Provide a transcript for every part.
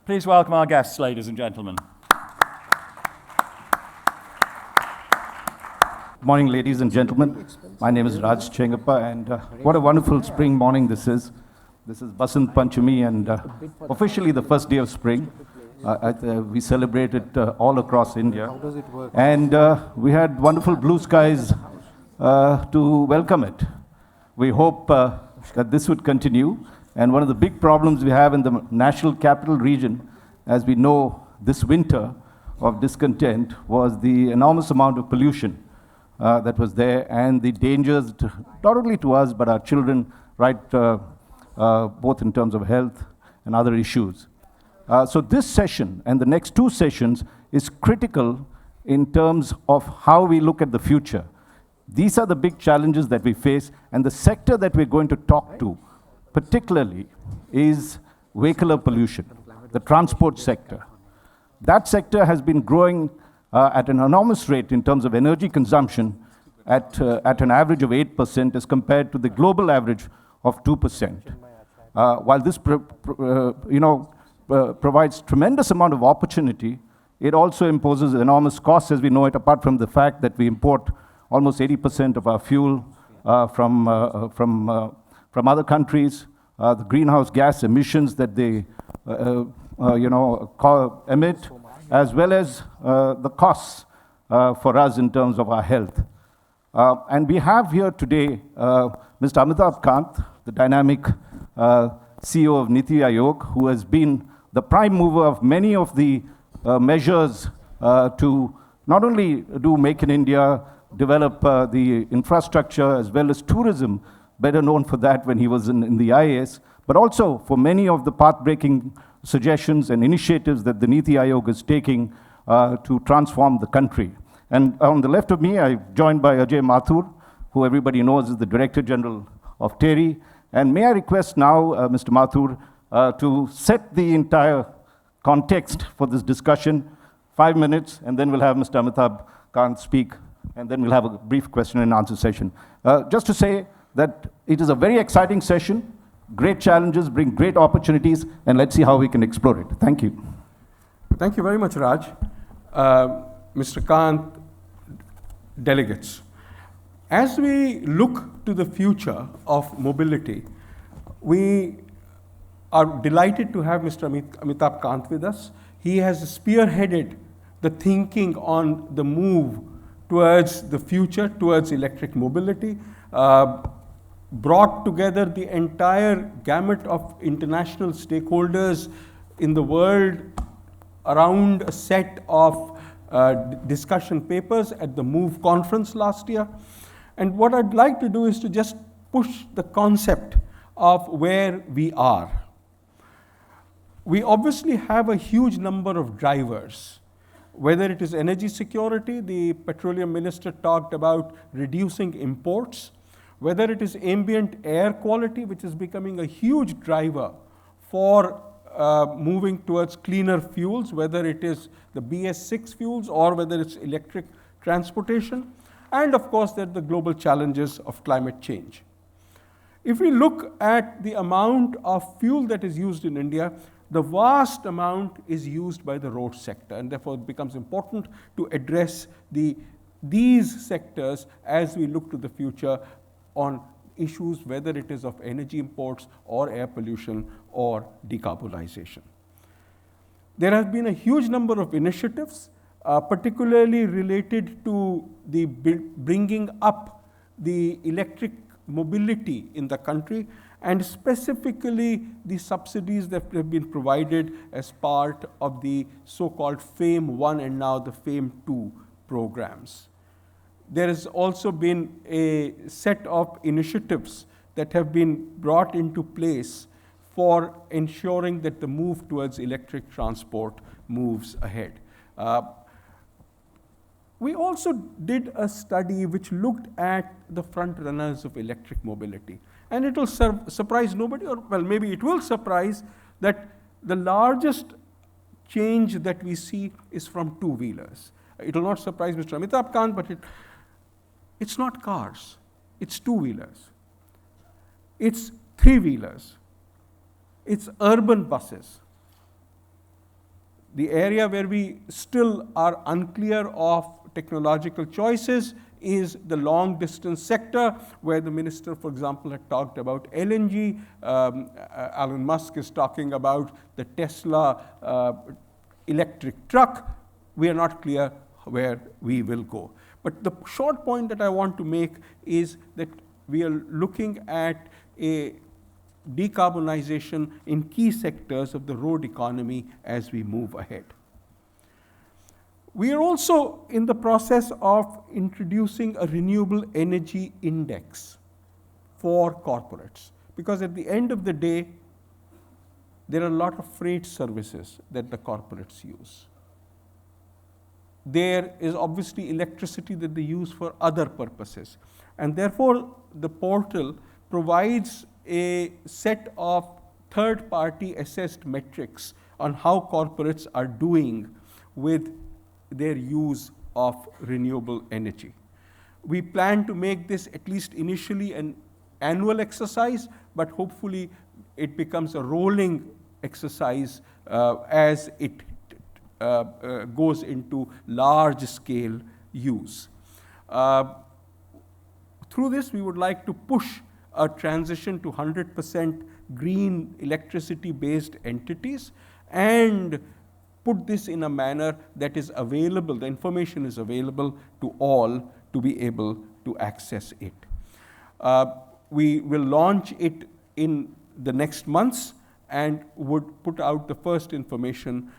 Please welcome our guests, ladies and gentlemen. Good morning, ladies and gentlemen. My name is Raj Chengappa, and what a wonderful spring morning this is. This is Basant Panchami, and officially the first day of spring. We celebrate it all across India. And we had wonderful blue skies to welcome it. We hope that this would continue. And one of the big problems we have in the national capital region, as we know this winter of discontent, was the enormous amount of pollution that was there, and the dangers not only to us but our children, right, both in terms of health and other issues. So this session and the next two sessions is critical in terms of how we look at the future. These are the big challenges that we face, and the sector that we're going to talk to particularly is vehicular pollution, the transport sector. That sector has been growing at an enormous rate in terms of energy consumption at an average of 8% as compared to the global average of 2%. While this provides tremendous amount of opportunity, it also imposes enormous costs, as we know it, apart from the fact that we import almost 80% of our fuel from other countries, the greenhouse gas emissions that they emit, as well as the costs for us in terms of our health. And we have here today Mr. Amitabh Kant, the dynamic CEO of Niti Aayog, who has been the prime mover of many of the measures to not only do Make in India, develop the infrastructure as well as tourism, better known for that when he was in the IAS, but also for many of the path-breaking suggestions and initiatives that the Niti Aayog is taking to transform the country. And on the left of me, I'm joined by Ajay Mathur, who everybody knows is the Director General of TERI. And may I request now, Mr. Mathur, to set the entire context for this discussion, 5 minutes, and then we'll have Mr. Amitabh Kant speak, and then we'll have a brief question and answer session. Just to say that it is a very exciting session. Great challenges bring great opportunities, and let's see how we can explore it. Thank you. Thank you very much, Raj. Mr. Kant, delegates. As we look to the future of mobility, we are delighted to have Mr. Amitabh Kant with us. He has spearheaded the thinking on the move towards the future, towards electric mobility, brought together the entire gamut of international stakeholders in the world around a set of discussion papers at the MOVE conference last year. And what I'd like to do is to just push the concept of where we are. We obviously have a huge number of drivers. Whether it is energy security, the petroleum minister talked about reducing imports. Whether it is ambient air quality, which is becoming a huge driver for moving towards cleaner fuels, whether it is the BS6 fuels or whether it's electric transportation. And of course, there are the global challenges of climate change. If we look at the amount of fuel that is used in India, the vast amount is used by the road sector, and therefore it becomes important to address these sectors as we look to the future on issues, whether it is of energy imports or air pollution or decarbonization. There have been a huge number of initiatives, particularly related to the bringing up the electric mobility in the country, and specifically the subsidies that have been provided as part of the so-called FAME 1 and now the FAME 2 programs. There has also been a set of initiatives that have been brought into place for ensuring that the move towards electric transport moves ahead. We also did a study which looked at the front runners of electric mobility. And it will surprise nobody, or well, maybe it will surprise that the largest change that we see is from two-wheelers. It will not surprise Mr. Amitabh Kant, but it's not cars, it's two-wheelers. It's three-wheelers. It's urban buses. The area where we still are unclear of technological choices is the long distance sector, where the minister, for example, had talked about LNG. Elon Musk is talking about the Tesla electric truck. We are not clear where we will go. But the short point that I want to make is that we are looking at a decarbonization in key sectors of the road economy as we move ahead. We are also in the process of introducing a renewable energy index for corporates, because at the end of the day, there are a lot of freight services that the corporates use. There is obviously electricity that they use for other purposes, and therefore the portal provides a set of third-party assessed metrics on how corporates are doing with their use of renewable energy. We plan to make this, at least initially, an annual exercise, but hopefully it becomes a rolling exercise as it goes into large-scale use. Through this, we would like to push a transition to 100% green electricity-based entities and put this in a manner that is available, the information is available to all to be able to access it. We will launch it in the next months and would put out the first information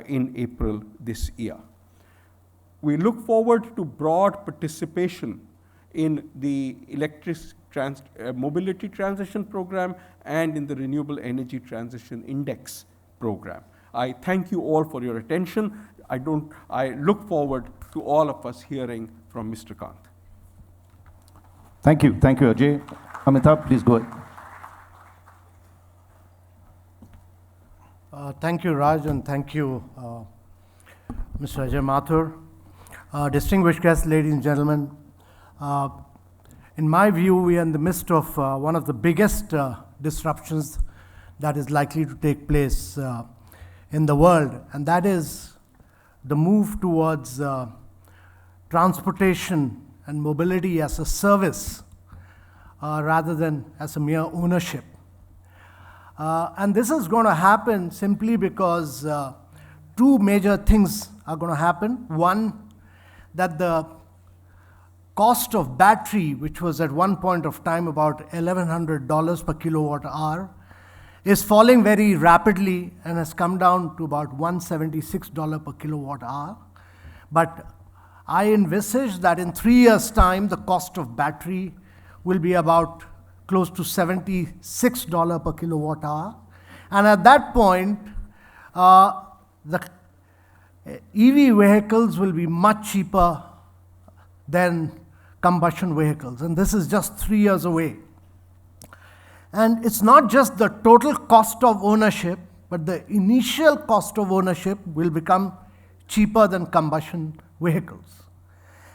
in April this year. We look forward to broad participation in the mobility transition program and in the renewable energy transition index program. I thank you all for your attention. I look forward to all of us hearing from Mr. Kant. Thank you, Ajay. Amitabh, please go ahead. Thank you, Raj, and thank you, Mr. Ajay Mathur. Distinguished guests, ladies and gentlemen, in my view, we are in the midst of one of the biggest disruptions that is likely to take place in the world, and that is the move towards transportation and mobility as a service rather than as a mere ownership. And this is going to happen simply because two major things are going to happen. One, that the cost of battery, which was at one point of time about $1,100 per kilowatt hour, is falling very rapidly and has come down to about $176 per kilowatt hour. But I envisage that in 3 years' time, the cost of battery will be about close to $76 per kilowatt hour. And at that point, the EV vehicles will be much cheaper than combustion vehicles. And this is just 3 years away. And it's not just the total cost of ownership, but the initial cost of ownership will become cheaper than combustion vehicles.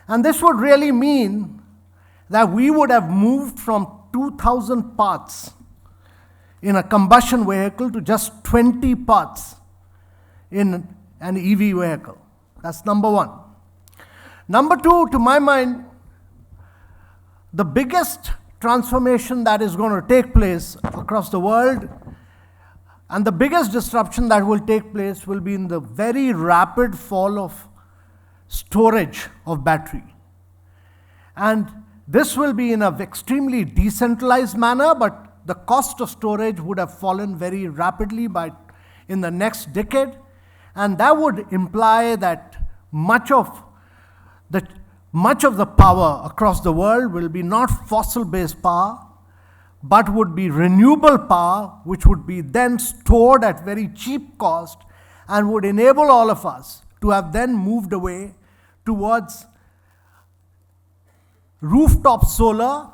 And this would really mean that we would have moved from 2,000 parts in a combustion vehicle to just 20 parts in an EV vehicle. That's number one. Number two, to my mind, the biggest transformation that is going to take place across the world and the biggest disruption that will take place will be in the very rapid fall of storage of battery. And this will be in an extremely decentralized manner, but the cost of storage would have fallen very rapidly in the next decade. And that would imply that much of the power across the world will be not fossil-based power, but would be renewable power, which would be then stored at very cheap cost and would enable all of us to have then moved away towards rooftop solar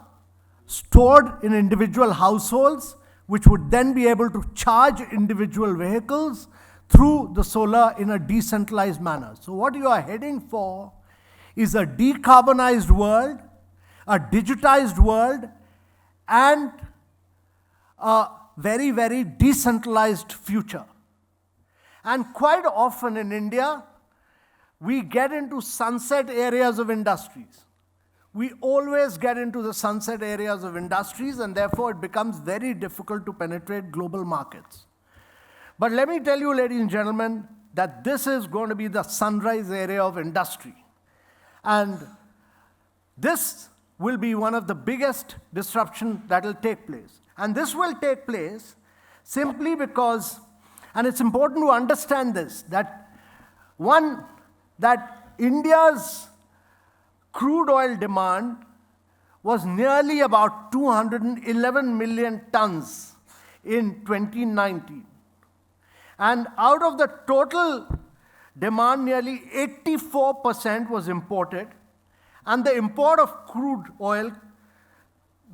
stored in individual households, which would then be able to charge individual vehicles through the solar in a decentralized manner. So what you are heading for is a decarbonized world, a digitized world, and a very, very decentralized future. And quite often in India, we get into sunset areas of industries. We always get into the sunset areas of industries, and therefore it becomes very difficult to penetrate global markets. But let me tell you, ladies and gentlemen, that this is going to be the sunrise area of industry. And this will be one of the biggest disruptions that will take place. And this will take place simply because, and it's important to understand this, that one, that India's crude oil demand was nearly about 211 million tons in 2019. And out of the total demand, nearly 84% was imported. And the import of crude oil,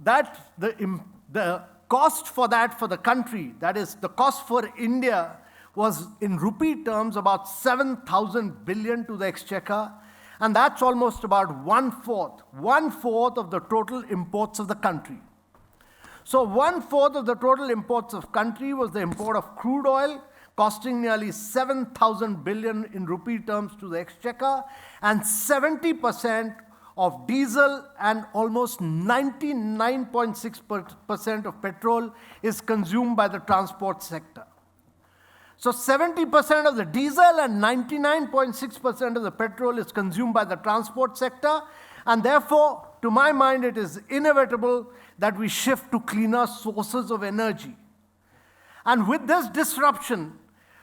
that the cost for that for the country, that is the cost for India, was in rupee terms about 7,000 billion to the exchequer, and that's almost about one-fourth of the total imports of the country. So one-fourth of the total imports of country was the import of crude oil, costing nearly 7,000 billion in rupee terms to the exchequer, and 70% of diesel and almost 99.6% of petrol is consumed by the transport sector. So 70% of the diesel and 99.6% of the petrol is consumed by the transport sector, and therefore, to my mind, it is inevitable that we shift to cleaner sources of energy. And with this disruption,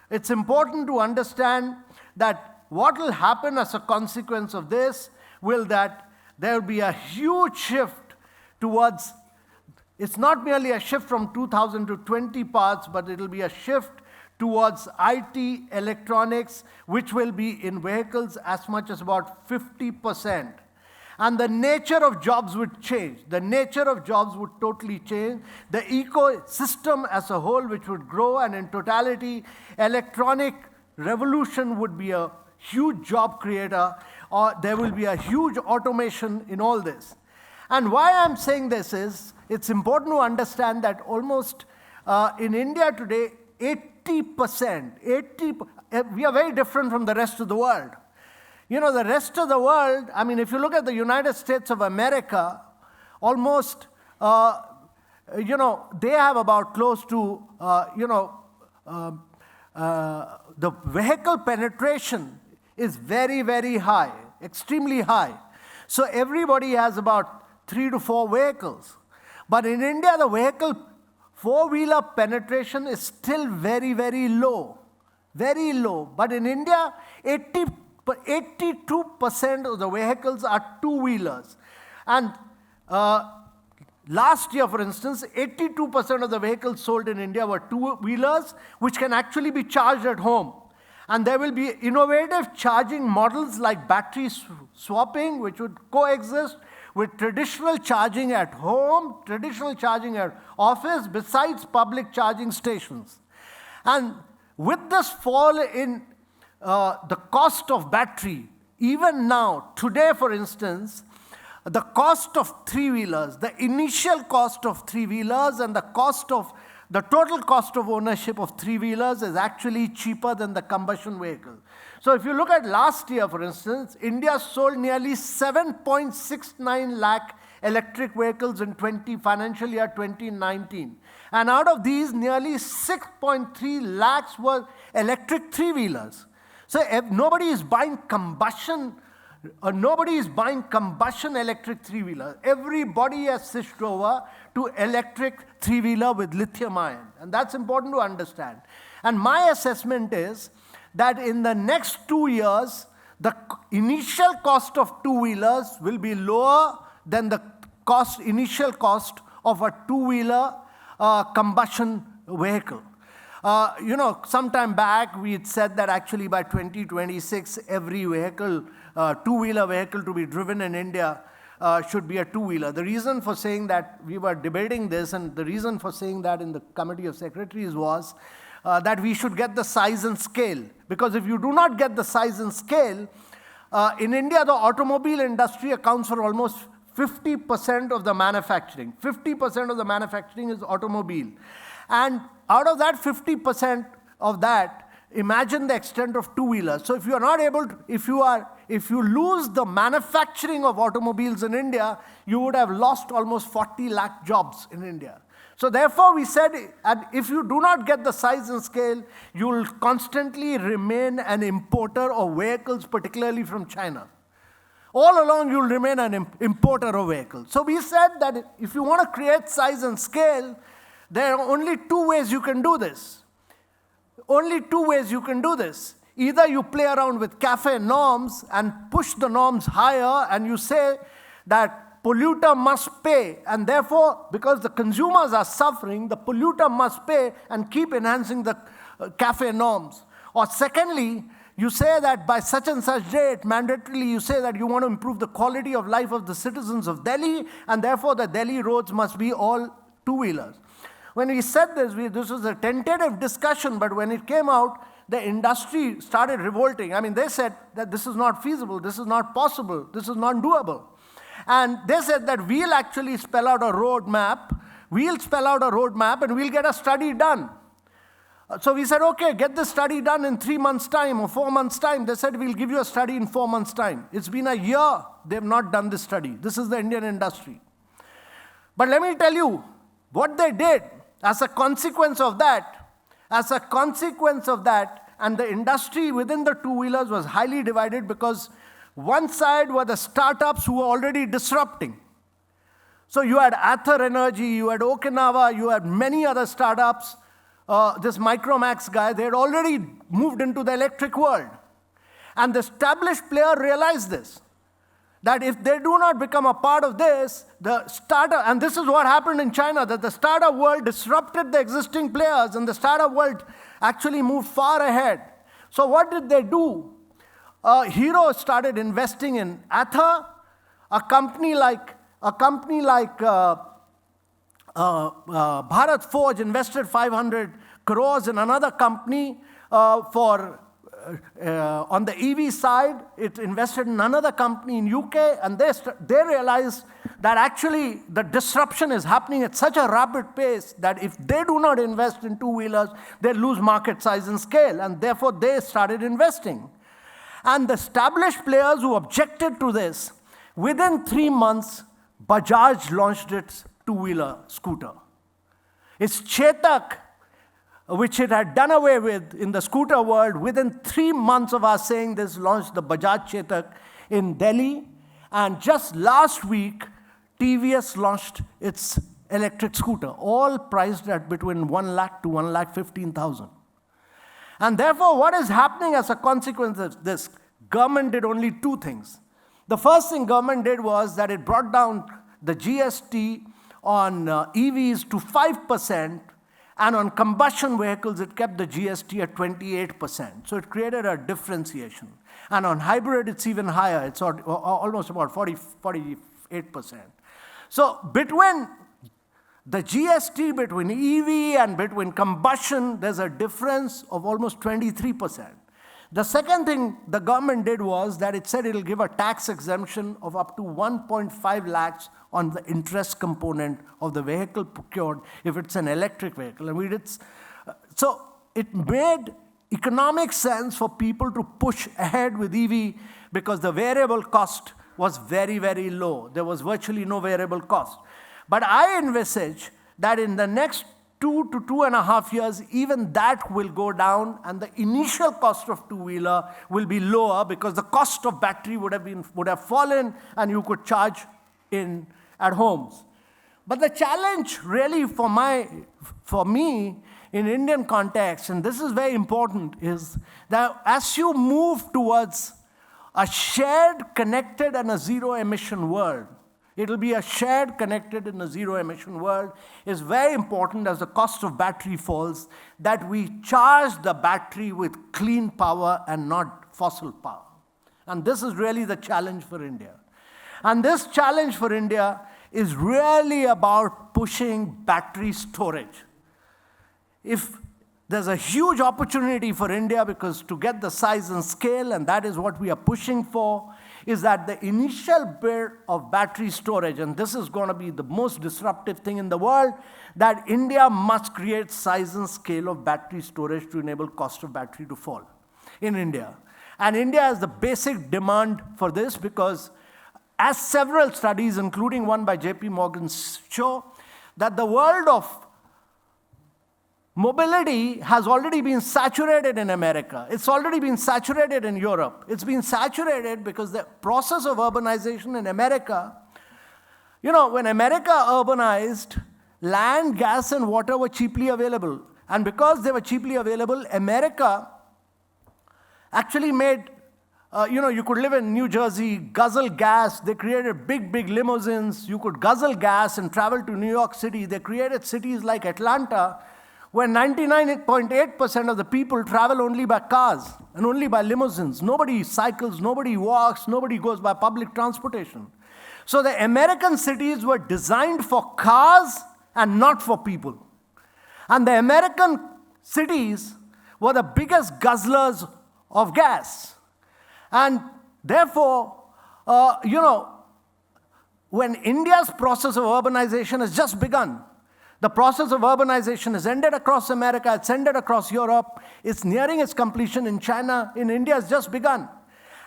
it's important to understand that what will happen as a consequence of this will that there will be a huge shift towards, it's not merely a shift from 2000 to 20 parts, but it will be a shift towards IT, electronics, which will be in vehicles as much as about 50%. And the nature of jobs would change. The nature of jobs would totally change. The ecosystem as a whole, which would grow, and in totality, electronic revolution would be a huge job creator, or there will be a huge automation in all this. And why I'm saying this is, it's important to understand that almost in India today, 80%, we are very different from the rest of the world. You know, the rest of the world, I mean, if you look at the United States of America, almost, they have about close to, the vehicle penetration is very, very high, extremely high. So everybody has about 3 to 4 vehicles. But in India, the vehicle four-wheeler penetration is still very, very low. Very low. But in India, 82% of the vehicles are two-wheelers. And last year, for instance, 82% of the vehicles sold in India were two-wheelers, which can actually be charged at home. And there will be innovative charging models like battery swapping, which would coexist with traditional charging at home, traditional charging at office, besides public charging stations. And with this fall in the cost of battery, even now, today, for instance, the cost of three-wheelers, the initial cost of three-wheelers and the total cost of ownership of three-wheelers is actually cheaper than the combustion vehicle. So if you look at last year, for instance, India sold nearly 7.69 lakh electric vehicles in financial year 2019. And out of these, nearly 6.3 lakhs were electric three-wheelers. So if nobody is buying combustion electric three-wheeler. Everybody has switched over to electric three-wheeler with lithium ion. And that's important to understand. And my assessment is that in the next 2 years, the initial cost of two-wheelers will be lower than the initial cost of a two-wheeler combustion vehicle. Sometime back, we had said that actually by 2026, every vehicle, two-wheeler vehicle to be driven in India should be a two-wheeler. The reason for saying that, we were debating this, and the reason for saying that in the Committee of Secretaries was that we should get the size and scale. Because if you do not get the size and scale, in India, the automobile industry accounts for almost 50% of the manufacturing. 50% of the manufacturing is automobile. And out of that 50% of that, imagine the extent of two-wheelers. So if you are not able to, if you lose the manufacturing of automobiles in India, you would have lost almost 40 lakh jobs in India. So therefore, we said, and if you do not get the size and scale, you will constantly remain an importer of vehicles, particularly from China. All along, you will remain an importer of vehicles. So we said that if you want to create size and scale, there are only two ways you can do this. Only two ways you can do this. Either you play around with CAFE norms and push the norms higher, and you say that polluter must pay, and therefore, because the consumers are suffering, the polluter must pay and keep enhancing the CAFE norms. Or secondly, you say that by such and such date, mandatorily you say that you want to improve the quality of life of the citizens of Delhi, and therefore the Delhi roads must be all two-wheelers. When we said this, this was a tentative discussion, but when it came out, the industry started revolting. I mean, they said that this is not feasible, this is not possible, this is not doable. And they said that we'll actually spell out a roadmap, and we'll get a study done. So we said, okay, get the study done in 3 months' time or 4 months' time. They said, we'll give you a study in 4 months' time. It's been a year, they've not done this study. This is the Indian industry. But let me tell you, what they did as a consequence of that, and the industry within the two-wheelers was highly divided, because one side were the startups who were already disrupting. So you had Ather Energy, you had Okinawa, you had many other startups. This Micromax guy, they had already moved into the electric world. And the established player realized this, that if they do not become a part of this, the startup, and this is what happened in China, that the startup world disrupted the existing players, and the startup world actually moved far ahead. So what did they do? Hero started investing in Ather. A company like Bharat Forge invested 500 crores in another company on the EV side. It invested in another company in UK, and they realized that actually the disruption is happening at such a rapid pace that if they do not invest in two-wheelers, they lose market size and scale, and therefore they started investing. And the established players who objected to this, within 3 months, Bajaj launched its two-wheeler scooter. It's Chetak, which it had done away with in the scooter world. Within 3 months of our saying this, launched the Bajaj Chetak in Delhi. And just last week, TVS launched its electric scooter, all priced at between 1 lakh to 1,15,000. And therefore, what is happening as a consequence of this? Government did only two things. The first thing government did was that it brought down the GST on EVs to 5%, and on combustion vehicles, it kept the GST at 28%. So it created a differentiation. And on hybrid, it's even higher. It's almost about 48%. So between the GST, between EV and between combustion, there's a difference of almost 23%. The second thing the government did was that it said it'll give a tax exemption of up to 1.5 lakhs on the interest component of the vehicle procured if it's an electric vehicle. So it made economic sense for people to push ahead with EV because the variable cost was very, very low. There was virtually no variable cost. But I envisage that in the next 2 to 2.5 years, even that will go down, and the initial cost of two-wheeler will be lower because the cost of battery would have fallen, and you could charge at homes. But the challenge really for me in Indian context, and this is very important, is that as you move towards a shared, connected, and a zero-emission world, it'll be a shared, connected, and a zero-emission world. It's very important as the cost of battery falls that we charge the battery with clean power and not fossil power. And this is really the challenge for India. And this challenge for India is really about pushing battery storage. If there's a huge opportunity for India because to get the size and scale, and that is what we are pushing for, is that the initial bit of battery storage, and this is going to be the most disruptive thing in the world, that India must create size and scale of battery storage to enable cost of battery to fall in India. And India has the basic demand for this because as several studies, including one by JP Morgan, show that the world of mobility has already been saturated in America. It's already been saturated in Europe. It's been saturated because the process of urbanization in America, when America urbanized, land, gas, and water were cheaply available. And because they were cheaply available, America actually made, you could live in New Jersey, guzzle gas. They created big, big limousines. You could guzzle gas and travel to New York City. They created cities like Atlanta, where 99.8% of the people travel only by cars and only by limousines. Nobody cycles, nobody walks, nobody goes by public transportation. So the American cities were designed for cars and not for people. And the American cities were the biggest guzzlers of gas. And therefore, when India's process of urbanization has just begun, the process of urbanization has ended across America, it's ended across Europe, it's nearing its completion in China, in India has just begun.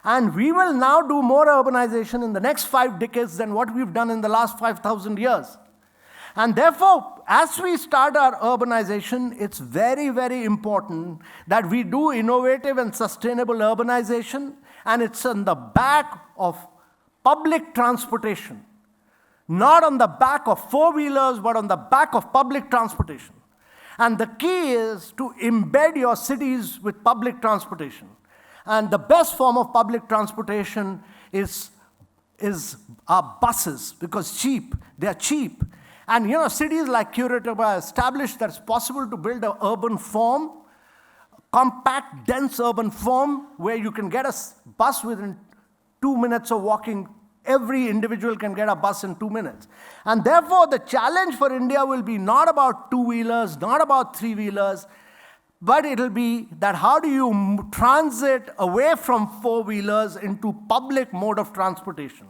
And we will now do more urbanization in the next 5 decades than what we've done in the last 5,000 years. And therefore, as we start our urbanization, it's very, very important that we do innovative and sustainable urbanization, and it's on the back of public transportation. Not on the back of four-wheelers, but on the back of public transportation. And the key is to embed your cities with public transportation. And the best form of public transportation is our buses, because they are cheap. And cities like Curitiba established that it's possible to build an urban form, compact, dense urban form, where you can get a bus within 2 minutes of walking. Every individual can get a bus in 2 minutes. And therefore, the challenge for India will be not about two-wheelers, not about three-wheelers, but it'll be that how do you transit away from four-wheelers into public mode of transportation.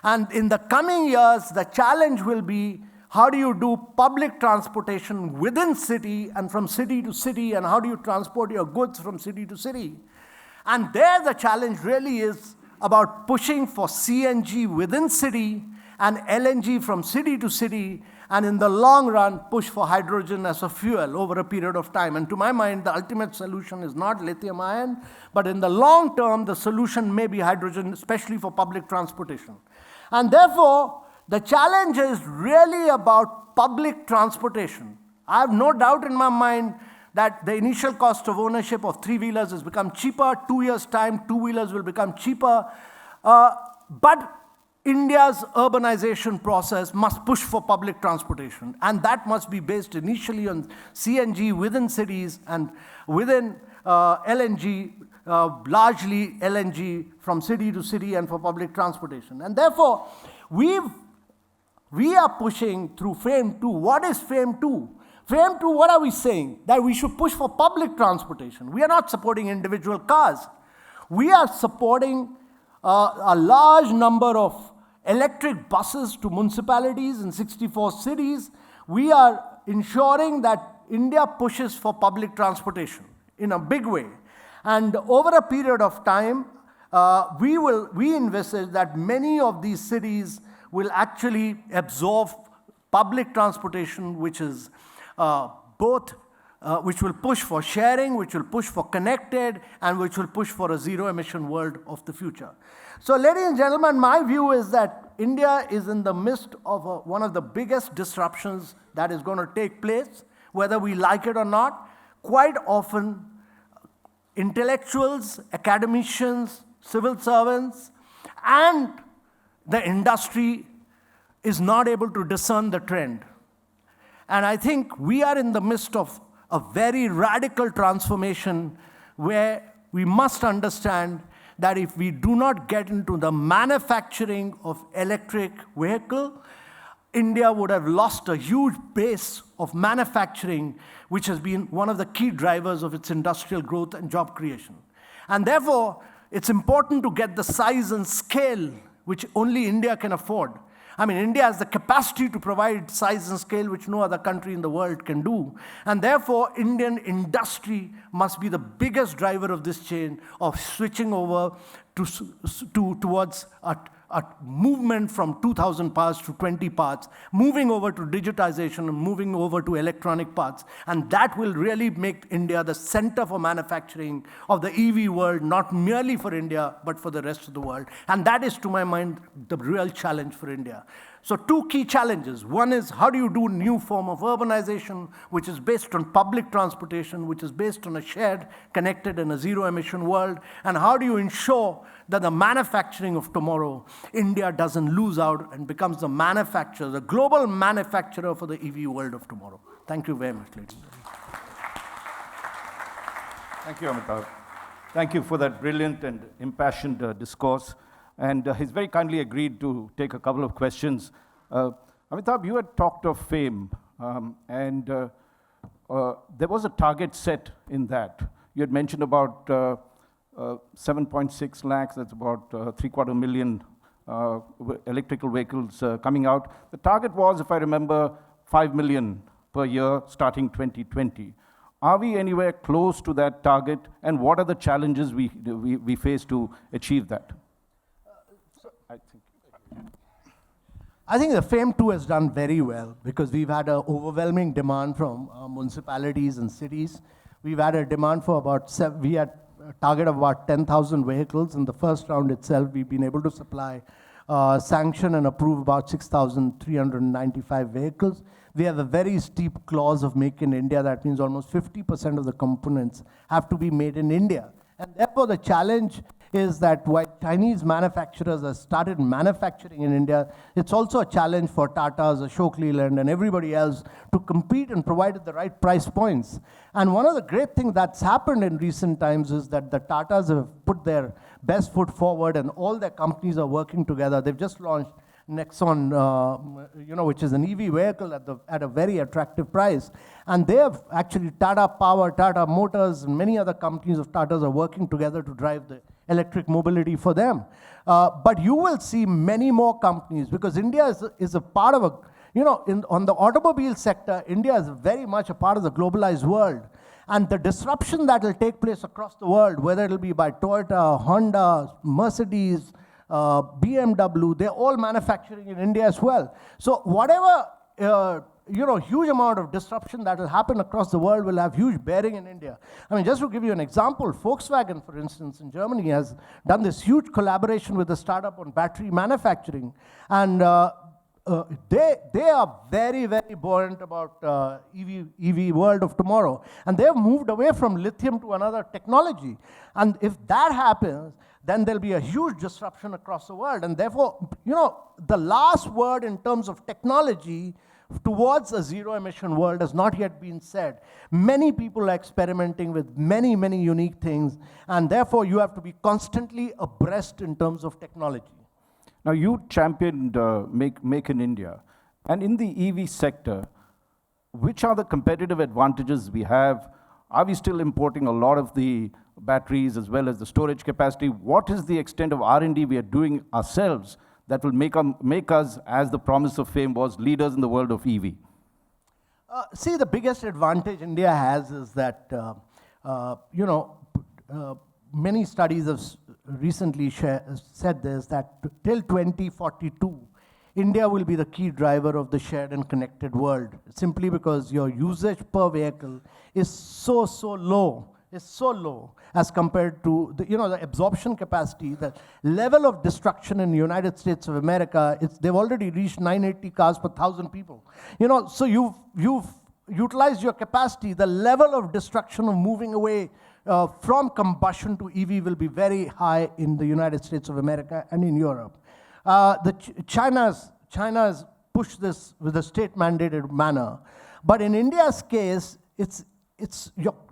And in the coming years, the challenge will be how do you do public transportation within city and from city to city, and how do you transport your goods from city to city. And there the challenge really is about pushing for CNG within city and LNG from city to city, and in the long run, push for hydrogen as a fuel over a period of time. And to my mind, the ultimate solution is not lithium ion, but in the long term, the solution may be hydrogen, especially for public transportation. And therefore, the challenge is really about public transportation. I have no doubt in my mind that the initial cost of ownership of three-wheelers has become cheaper. 2 years' time, two-wheelers will become cheaper. But India's urbanization process must push for public transportation. And that must be based initially on CNG within cities and within LNG, largely LNG from city to city and for public transportation. And therefore, we are pushing through FAME 2. What is FAME 2? FAME 2, what are we saying? That we should push for public transportation. We are not supporting individual cars. We are supporting a large number of electric buses to municipalities in 64 cities. We are ensuring that India pushes for public transportation in a big way. And over a period of time, we envisage that many of these cities will actually absorb public transportation, which is which will push for sharing, which will push for connected, and which will push for a zero-emission world of the future. So, ladies and gentlemen, my view is that India is in the midst of one of the biggest disruptions that is going to take place, whether we like it or not. Quite often, intellectuals, academicians, civil servants, and the industry is not able to discern the trend. And I think we are in the midst of a very radical transformation where we must understand that if we do not get into the manufacturing of electric vehicle, India would have lost a huge base of manufacturing, which has been one of the key drivers of its industrial growth and job creation. And therefore, it's important to get the size and scale which only India can afford. I mean, India has the capacity to provide size and scale which no other country in the world can do. And therefore, Indian industry must be the biggest driver of this chain of switching over towards a movement from 2,000 parts to 20 parts, moving over to digitization and moving over to electronic parts. And that will really make India the center for manufacturing of the EV world, not merely for India, but for the rest of the world. And that is, to my mind, the real challenge for India. So two key challenges. One is, how do you do a new form of urbanization, which is based on public transportation, which is based on a shared, connected, and a zero-emission world? And how do you ensure that the manufacturing of tomorrow, India doesn't lose out and becomes the manufacturer, the global manufacturer for the EV world of tomorrow? Thank you very much, ladies and gentlemen. Thank you, Amitabh. Thank you for that brilliant and impassioned discourse. And he's very kindly agreed to take a couple of questions. Amitabh, you had talked of FAME, and there was a target set in that. You had mentioned about 7.6 lakhs, that's about 750,000 electrical vehicles coming out. The target was, if I remember, 5 million per year starting 2020. Are we anywhere close to that target, and what are the challenges we face to achieve that? I think the FAME 2 has done very well because we've had an overwhelming demand from municipalities and cities. We've had a demand for we had a target of about 10,000 vehicles. In the first round itself, we've been able to supply, sanction and approve about 6,395 vehicles. We have a very steep clause of Make in India. That means almost 50% of the components have to be made in India. And therefore, the challenge is that while Chinese manufacturers have started manufacturing in India, it's also a challenge for Tata's, Ashok Leyland, and everybody else to compete and provide at the right price points. And one of the great things that's happened in recent times is that the Tatas have put their best foot forward, and all their companies are working together. They've just launched Nexon, which is an EV vehicle at a very attractive price. And they have actually, Tata Power, Tata Motors, and many other companies of Tata's are working together to drive the electric mobility for them. But you will see many more companies, because India is a part of on the automobile sector, India is very much a part of the globalized world. And the disruption that will take place across the world, whether it'll be by Toyota, Honda, Mercedes, BMW, they're all manufacturing in India as well. So whatever, huge amount of disruption that will happen across the world will have huge bearing in India. I mean, just to give you an example, Volkswagen, for instance, in Germany has done this huge collaboration with a startup on battery manufacturing. And they are very, very buoyant about EV world of tomorrow. And they have moved away from lithium to another technology. And if that happens, then there'll be a huge disruption across the world. And therefore, the last word in terms of technology towards a zero-emission world has not yet been said. Many people are experimenting with many, many unique things, and therefore you have to be constantly abreast in terms of technology. Now, you championed Make in India. And in the EV sector, which are the competitive advantages we have? Are we still importing a lot of the batteries as well as the storage capacity? What is the extent of R&D we are doing ourselves that will make us, as the promise of FAME was, leaders in the world of EV? See, the biggest advantage India has is that, many studies have recently said this, that till 2042, India will be the key driver of the shared and connected world, simply because your usage per vehicle is so low. Is so low as compared to the absorption capacity, the level of destruction in the United States of America. They've already reached 980 cars per 1,000 people. So you've utilized your capacity. The level of destruction of moving away from combustion to EV will be very high in the United States of America and in Europe. China's pushed this with a state-mandated manner, but in India's case, it's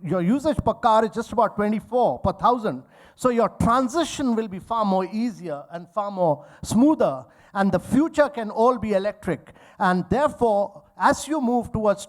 your usage per car is just about 24 per 1,000. So your transition will be far more easier and far more smoother, and the future can all be electric. And therefore, as you move towards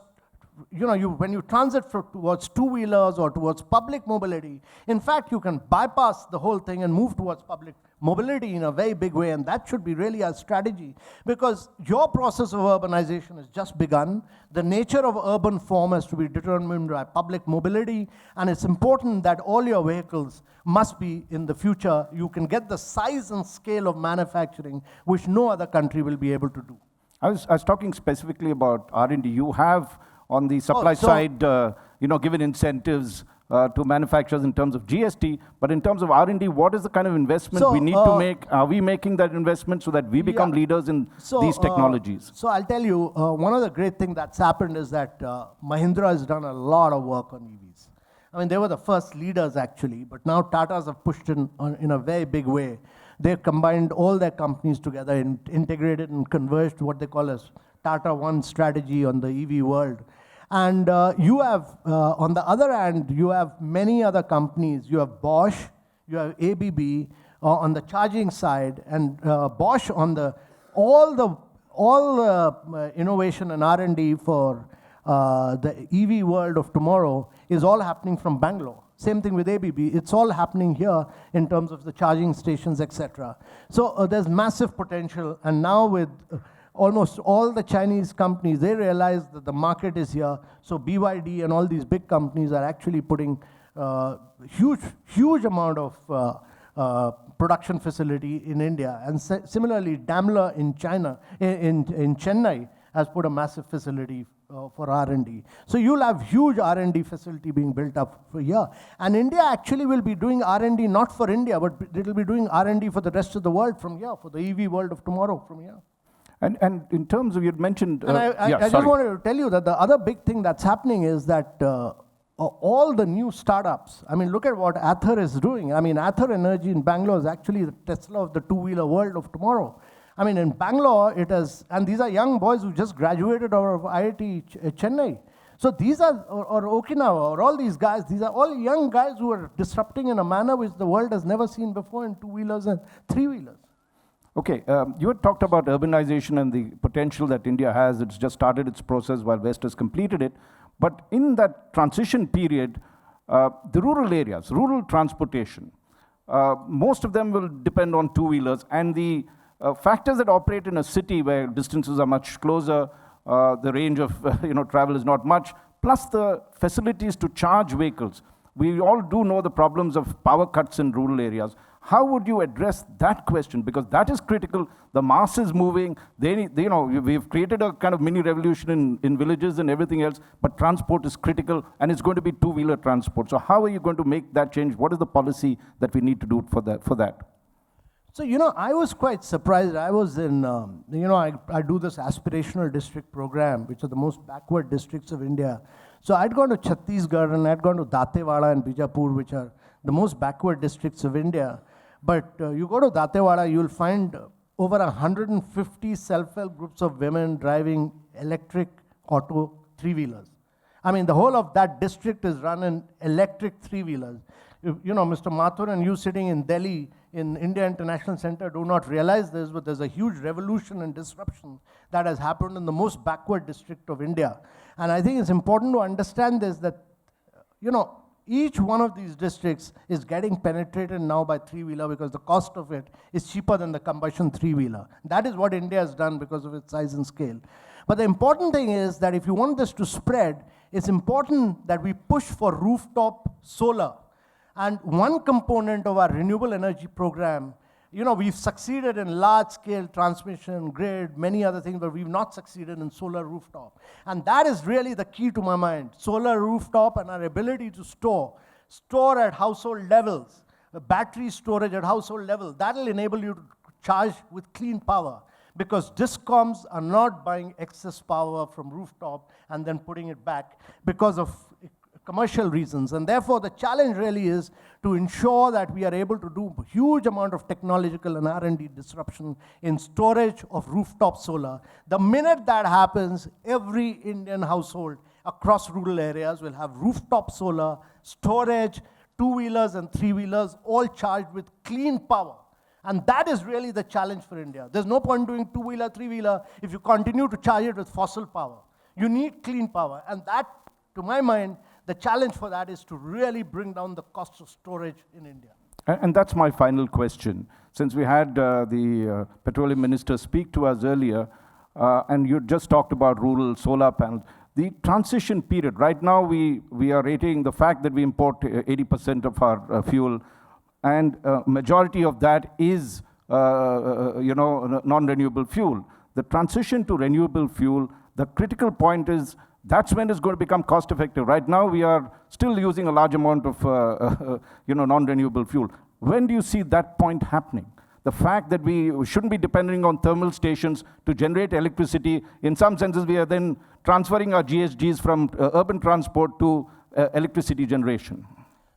when you transit towards two-wheelers or towards public mobility, in fact, you can bypass the whole thing and move towards public mobility in a very big way, and that should be really our strategy, because your process of urbanization has just begun. The nature of urban form has to be determined by public mobility, and it's important that all your vehicles must be, in the future, you can get the size and scale of manufacturing which no other country will be able to do. I was talking specifically about R&D. You have, on the supply side, given incentives to manufacturers in terms of GST, but in terms of R&D, what is the kind of investment we need to make? Are we making that investment so that we become leaders in these technologies? So I'll tell you, one of the great things that's happened is that Mahindra has done a lot of work on EVs. I mean, they were the first leaders, actually, but now Tatas have pushed in a very big way. They've combined all their companies together and integrated and converged what they call as Tata One strategy on the EV world. And you have, on the other hand, you have many other companies. You have Bosch, you have ABB on the charging side, and Bosch on all the innovation and R&D for the EV world of tomorrow is all happening from Bangalore. Same thing with ABB. It's all happening here in terms of the charging stations, etc. So there's massive potential, and now with almost all the Chinese companies, they realize that the market is here. So BYD and all these big companies are actually putting huge amount of production facility in India. And similarly, Daimler in China, in Chennai, has put a massive facility for R&D. So you'll have huge R&D facility being built up for here. And India actually will be doing R&D not for India, but it will be doing R&D for the rest of the world from here, for the EV world of tomorrow from here. And in terms of, you'd mentioned... And I just wanted to tell you that the other big thing that's happening is that all the new startups, I mean, look at what Ather is doing. I mean, Ather Energy in Bangalore is actually the Tesla of the two-wheeler world of tomorrow. I mean, in Bangalore, it is, and these are young boys who just graduated out of IIT Chennai. So these are, or Okinawa, or all these guys, these are all young guys who are disrupting in a manner which the world has never seen before in two-wheelers and three-wheelers. Okay, you had talked about urbanization and the potential that India has. It's just started its process while West has completed it. But in that transition period, the rural areas, rural transportation, most of them will depend on two-wheelers, and the factors that operate in a city where distances are much closer, the range of travel is not much, plus the facilities to charge vehicles. We all do know the problems of power cuts in rural areas. How would you address that question? Because that is critical. The mass is moving. We've created a kind of mini revolution in villages and everything else, but transport is critical, and it's going to be two-wheeler transport. So how are you going to make that change? What is the policy that we need to do for that? So, I was quite surprised. I was in, I do this aspirational district program, which are the most backward districts of India. So I'd gone to Chhattisgarh and I'd gone to Datewada and Bijapur, which are the most backward districts of India. But you go to Datewada, you'll find over 150 self-help groups of women driving electric auto three-wheelers. I mean, the whole of that district is run in electric three-wheelers. Mr. Mathur and you sitting in Delhi in India International Center do not realize this, but there's a huge revolution and disruption that has happened in the most backward district of India. And I think it's important to understand this, that, each one of these districts is getting penetrated now by three-wheeler because the cost of it is cheaper than the combustion three-wheeler. That is what India has done because of its size and scale. But the important thing is that if you want this to spread, it's important that we push for rooftop solar. And one component of our renewable energy program, we've succeeded in large-scale transmission, grid, many other things, but we've not succeeded in solar rooftop. And that is really the key to my mind. Solar rooftop and our ability to store at household levels, battery storage at household level, that will enable you to charge with clean power. Because discoms are not buying excess power from rooftop and then putting it back because of commercial reasons. And therefore, the challenge really is to ensure that we are able to do a huge amount of technological and R&D disruption in storage of rooftop solar. The minute that happens, every Indian household across rural areas will have rooftop solar, storage, two-wheelers and three-wheelers, all charged with clean power. And that is really the challenge for India. There's no point doing two-wheeler, three-wheeler if you continue to charge it with fossil power. You need clean power. And that, to my mind, the challenge for that is to really bring down the cost of storage in India. And that's my final question. Since we had the petroleum minister speak to us earlier, and you just talked about rural solar panels, the transition period, right now we are rating the fact that we import 80% of our fuel, and majority of that is non-renewable fuel. The transition to renewable fuel, the critical point is that's when it's going to become cost effective. Right now we are still using a large amount of non-renewable fuel. When do you see that point happening? The fact that we shouldn't be depending on thermal stations to generate electricity. In some senses, we are then transferring our GSGs from urban transport to electricity generation.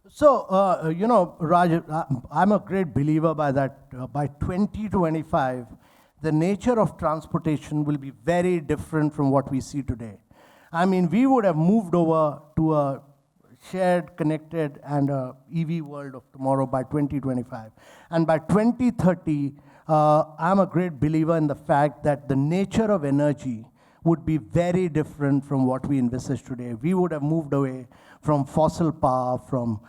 So, Raj, I'm a great believer by that. By 2025, the nature of transportation will be very different from what we see today. I mean, we would have moved over to a shared, connected, and EV world of tomorrow by 2025. And by 2030, I'm a great believer in the fact that the nature of energy would be very different from what we envisage today. We would have moved away from fossil power, from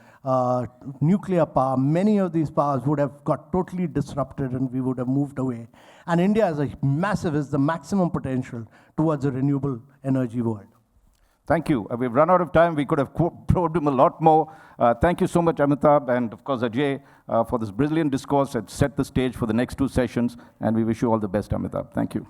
nuclear power. Many of these powers would have got totally disrupted and we would have moved away. And India is the maximum potential towards a renewable energy world. Thank you. We've run out of time. We could have probed him a lot more. Thank you so much, Amitabh, and of course, Ajay, for this brilliant discourse and set the stage for the next two sessions. And we wish you all the best, Amitabh. Thank you.